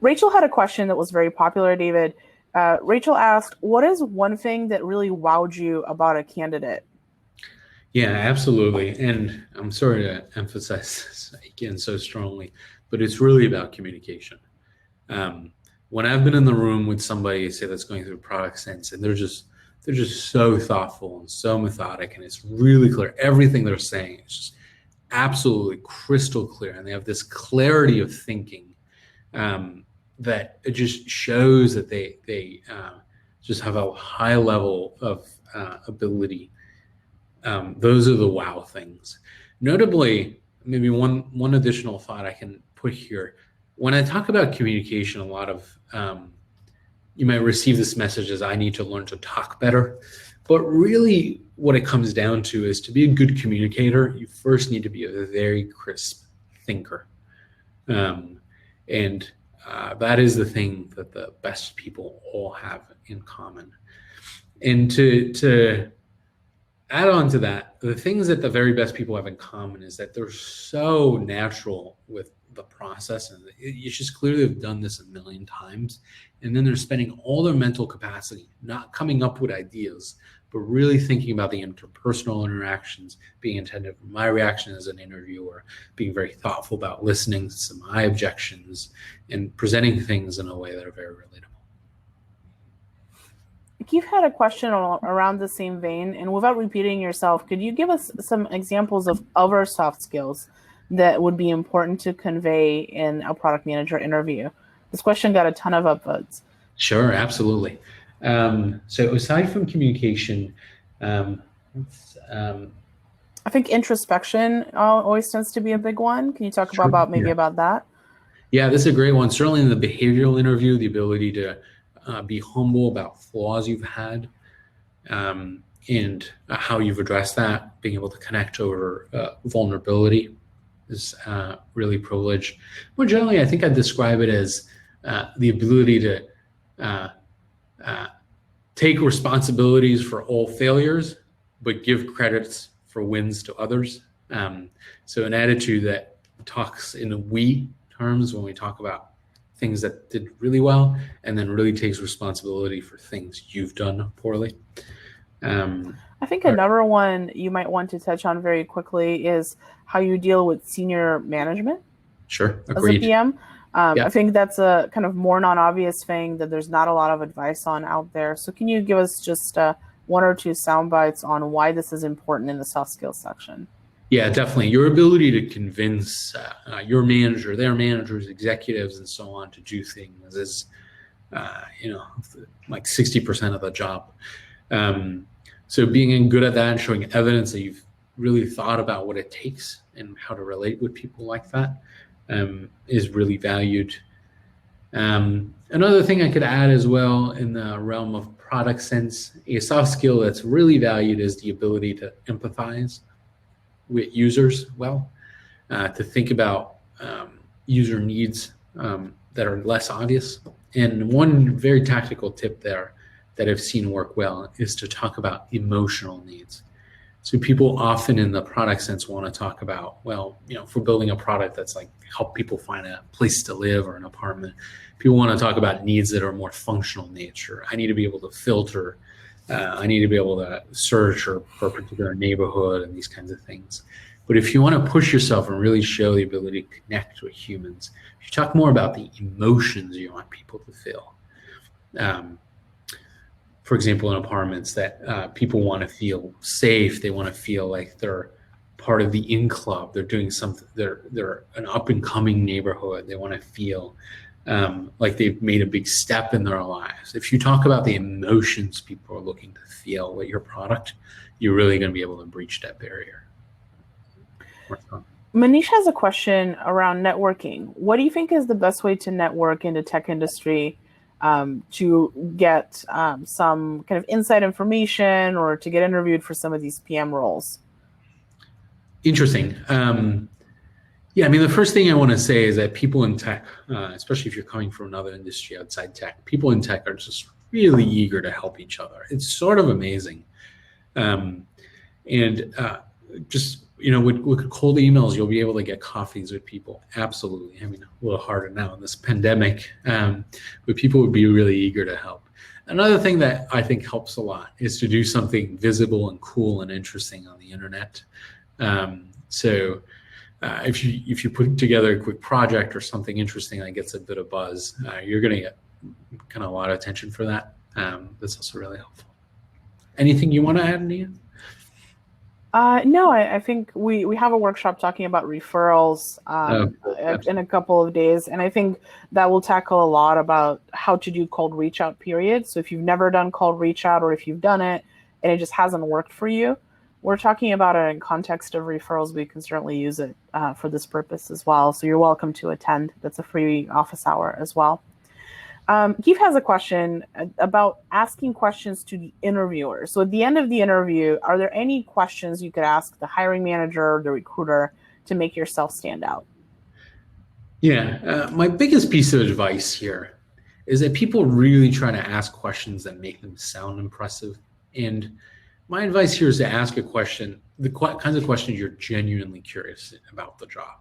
Rachel had a question that was very popular, David. Rachel asked, what is one thing that really wowed you about a candidate? Yeah, absolutely. And I'm sorry to emphasize this again so strongly, but it's really about communication. Um, when I've been in the room with somebody, say that's going through product sense, and they're just so thoughtful and so methodic, and it's really clear. Everything they're saying is just absolutely crystal clear, and they have this clarity of thinking um, that it just shows that they just have a high level of ability. Those are the wow things. Notably, maybe one additional thought I can put here. When I talk about communication, a lot of you might receive this message as I need to learn to talk better. But really, what it comes down to is to be a good communicator, you first need to be a very crisp thinker. Um, and that is the thing that the best people all have in common. And to add on to that, the things that the very best people have in common is that they're so natural with the process, and it's just clearly have done this a million times. And then they're spending all their mental capacity not coming up with ideas, but really thinking about the interpersonal interactions, being attentive to my reaction as an interviewer, being very thoughtful about listening to my objections, and presenting things in a way that are very relatable. Keith had a question around the same vein, and without repeating yourself, could you give us some examples of other soft skills that would be important to convey in a product manager interview? This question got a ton of upvotes. Sure, absolutely. So aside from communication, um, I think introspection always tends to be a big one. Can you talk sure, about yeah. about that? Yeah, this is a great one. Certainly in the behavioral interview, the ability to be humble about flaws you've had, and how you've addressed that, being able to connect over vulnerability is really privileged. More generally, I think I'd describe it as the ability to take responsibilities for all failures, but give credits for wins to others. So an attitude that talks in we terms when we talk about things that did really well, and then really takes responsibility for things you've done poorly. I think another one you might want to touch on very quickly is how you deal with senior management. Sure, As agreed. a PM. Yeah. I think that's a kind of more non-obvious thing that there's not a lot of advice on out there. So can you give us just one or two sound bites on why this is important in the soft skills section? Yeah, definitely. Your ability to convince your manager, their managers, executives, and so on to do things is, like 60% of the job. So being good at that and showing evidence that you've really thought about what it takes and how to relate with people like that is really valued. Another thing I could add as well in the realm of product sense, a soft skill that's really valued is the ability to empathize with users well, to think about user needs that are less obvious. And one very tactical tip there that I've seen work well is to talk about emotional needs. So people often in the product sense want to talk about, well, if we're building a product that's like help people find a place to live or an apartment, people want to talk about needs that are more functional nature. I need to be able to filter. I need to be able to search for a particular neighborhood and these kinds of things. But if you want to push yourself and really show the ability to connect with humans, you talk more about the emotions you want people to feel. For example, in apartments, that people want to feel safe. They want to feel like they're part of the in club. They're doing something. They're an up and coming neighborhood. They want to feel like they've made a big step in their lives. If you talk about the emotions people are looking to feel with your product, you're really going to be able to breach that barrier. Manish has a question around networking. What do you think is the best way to network in the tech industry to get some kind of inside information or to get interviewed for some of these PM roles? Interesting. Yeah, I mean, the first thing I want to say is that people in tech, especially if you're coming from another industry outside tech, people in tech are just really eager to help each other. It's sort of amazing. And just with cold emails, you'll be able to get coffees with people. Absolutely. I mean, a little harder now in this pandemic, but people would be really eager to help. Another thing that I think helps a lot is to do something visible and cool and interesting on the internet. So if you put together a quick project or something interesting that gets a bit of buzz, you're going to get kind of a lot of attention for that. That's also really helpful. Anything you want to add, Nia? No, I think we have a workshop talking about referrals in a couple of days. And I think that will tackle a lot about how to do cold reach out, period. So if you've never done cold reach out, or if you've done it and it just hasn't worked for you, we're talking about it in context of referrals. We can certainly use it for this purpose as well. So you're welcome to attend. That's a free office hour as well. Keith has a question about asking questions to the interviewer. So at the end of the interview, are there any questions you could ask the hiring manager or the recruiter to make yourself stand out? Yeah, my biggest piece of advice here is that people really try to ask questions that make them sound impressive. And my advice here is to ask a question, the kinds of questions you're genuinely curious about the job.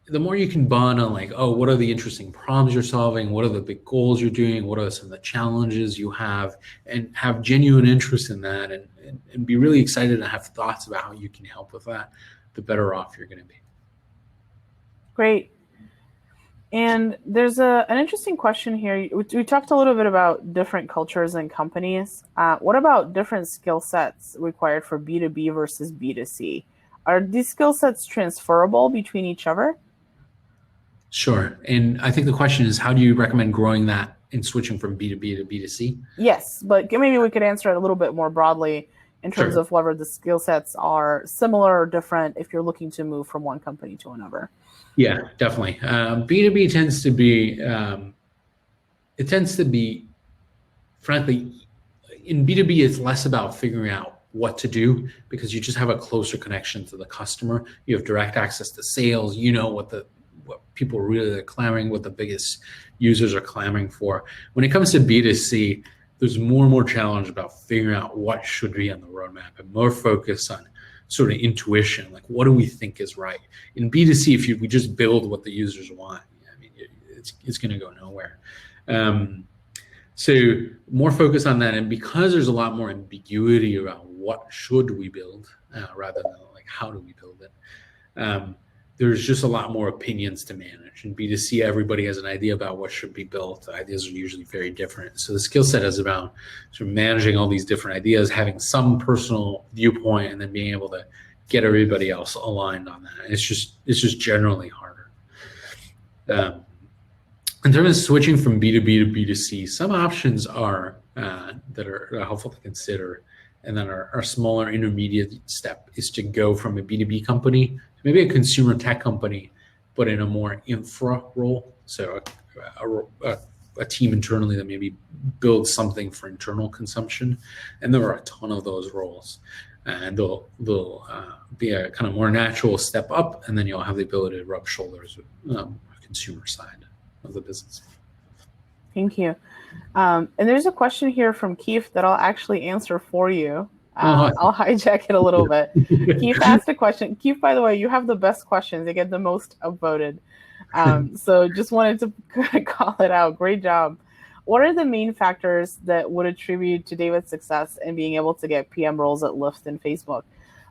The more you can bond on like, oh, what are the interesting problems you're solving? What are the big goals you're doing? What are some of the challenges you have? And have genuine interest in that and be really excited and have thoughts about how you can help with that, the better off you're going to be. Great. And there's an interesting question here. We talked a little bit about different cultures and companies. What about different skill sets required for B2B versus B2C? Are these skill sets transferable between each other? Sure. And I think the question is, how do you recommend growing that and switching from B2B to B2C? Yes, but maybe we could answer it a little bit more broadly in terms of whether the skill sets are similar or different if you're looking to move from one company to another. Yeah, definitely. B2B tends to be, frankly, in B2B, it's less about figuring out what to do because you just have a closer connection to the customer. You have direct access to sales. You know what people really are clamoring, what the biggest users are clamoring for. When it comes to B2C, there's more and more challenge about figuring out what should be on the roadmap and more focus on sort of intuition, like what do we think is right. In B2C, if we just build what the users want, I mean, it's going to go nowhere. So more focus on that, and because there's a lot more ambiguity around what should we build rather than like how do we build it, there's just a lot more opinions to manage. In B2C, everybody has an idea about what should be built. The ideas are usually very different. So the skill set is about sort of managing all these different ideas, having some personal viewpoint, and then being able to get everybody else aligned on that. It's just generally harder. In terms of switching from B2B to B2C, some options are that are helpful to consider. And then our smaller intermediate step is to go from a B2B company to maybe a consumer tech company, but in a more infra role. So a team internally that maybe builds something for internal consumption. And there are a ton of those roles. And they'll be a kind of more natural step up, and then you'll have the ability to rub shoulders with the consumer side of the business. Thank you. And there's a question here from Keith that I'll actually answer for you. I'll hijack it a little bit. Keith asked a question. Keith, by the way, you have the best questions. They get the most upvoted. So just wanted to call it out. Great job. What are the main factors that would attribute to David's success in being able to get PM roles at Lyft and Facebook?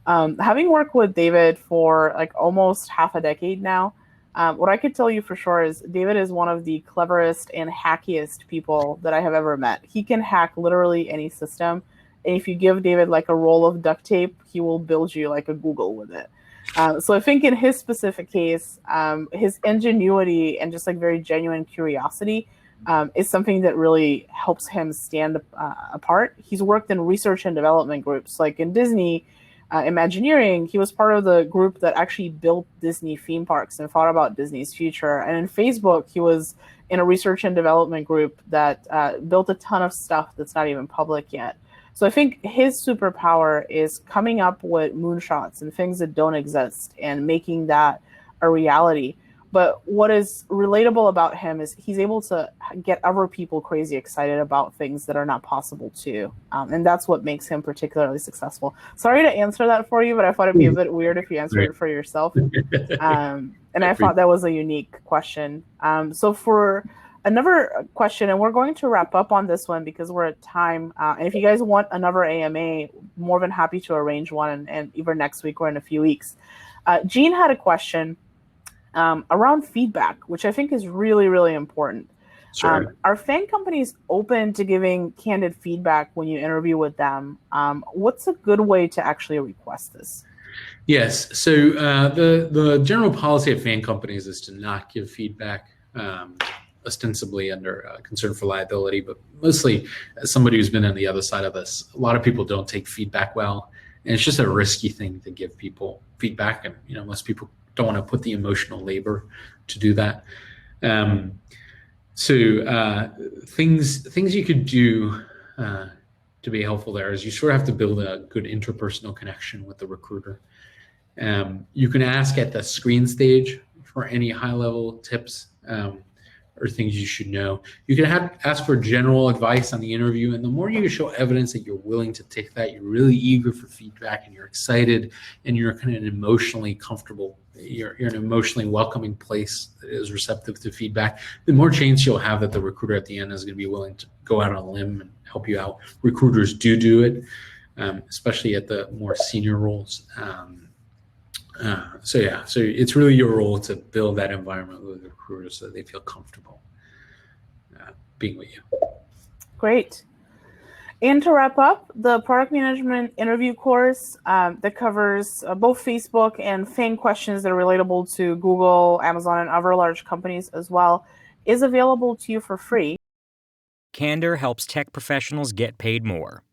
Having worked with David for like almost half a decade now, what I could tell you for sure is David is one of the cleverest and hackiest people that I have ever met. He can hack literally any system. And if you give David like a roll of duct tape, he will build you like a Google with it. So I think in his specific case, his ingenuity and just like very genuine curiosity is something that really helps him stand apart. He's worked in research and development groups. Like in Disney Imagineering, he was part of the group that actually built Disney theme parks and thought about Disney's future. And in Facebook, he was in a research and development group that built a ton of stuff that's not even public yet. So I think his superpower is coming up with moonshots and things that don't exist and making that a reality. But what is relatable about him is he's able to get other people crazy excited about things that are not possible too. And that's what makes him particularly successful. Sorry to answer that for you, but I thought it'd be a bit weird if you answered it for yourself. And I thought that was a unique question. So for another question, and we're going to wrap up on this one because we're at time. And if you guys want another AMA, more than happy to arrange one, and either next week or in a few weeks. Gene had a question around feedback, which I think is really, really important. Sure. Are FANG companies open to giving candid feedback when you interview with them? What's a good way to actually request this? Yes. So the general policy of FAANG companies is to not give feedback, ostensibly under concern for liability, but mostly as somebody who's been on the other side of this, a lot of people don't take feedback well, and it's just a risky thing to give people feedback, and most people don't want to put the emotional labor to do that. Things you could do to be helpful there is you sort of have to build a good interpersonal connection with the recruiter. You can ask at the screen stage for any high-level tips or things you should know. You can ask for general advice on the interview, and the more you show evidence that you're willing to take that, you're really eager for feedback, and you're excited, and you're kind of emotionally comfortable, you're in an emotionally welcoming place that is receptive to feedback, the more chance you'll have that the recruiter at the end is going to be willing to go out on a limb and help you out. Recruiters do it, especially at the more senior roles. So it's really your role to build that environment with the recruiters so that they feel comfortable being with you. Great. And to wrap up, the product management interview course that covers both Facebook and FANG questions that are relatable to Google, Amazon, and other large companies as well is available to you for free. Candor helps tech professionals get paid more.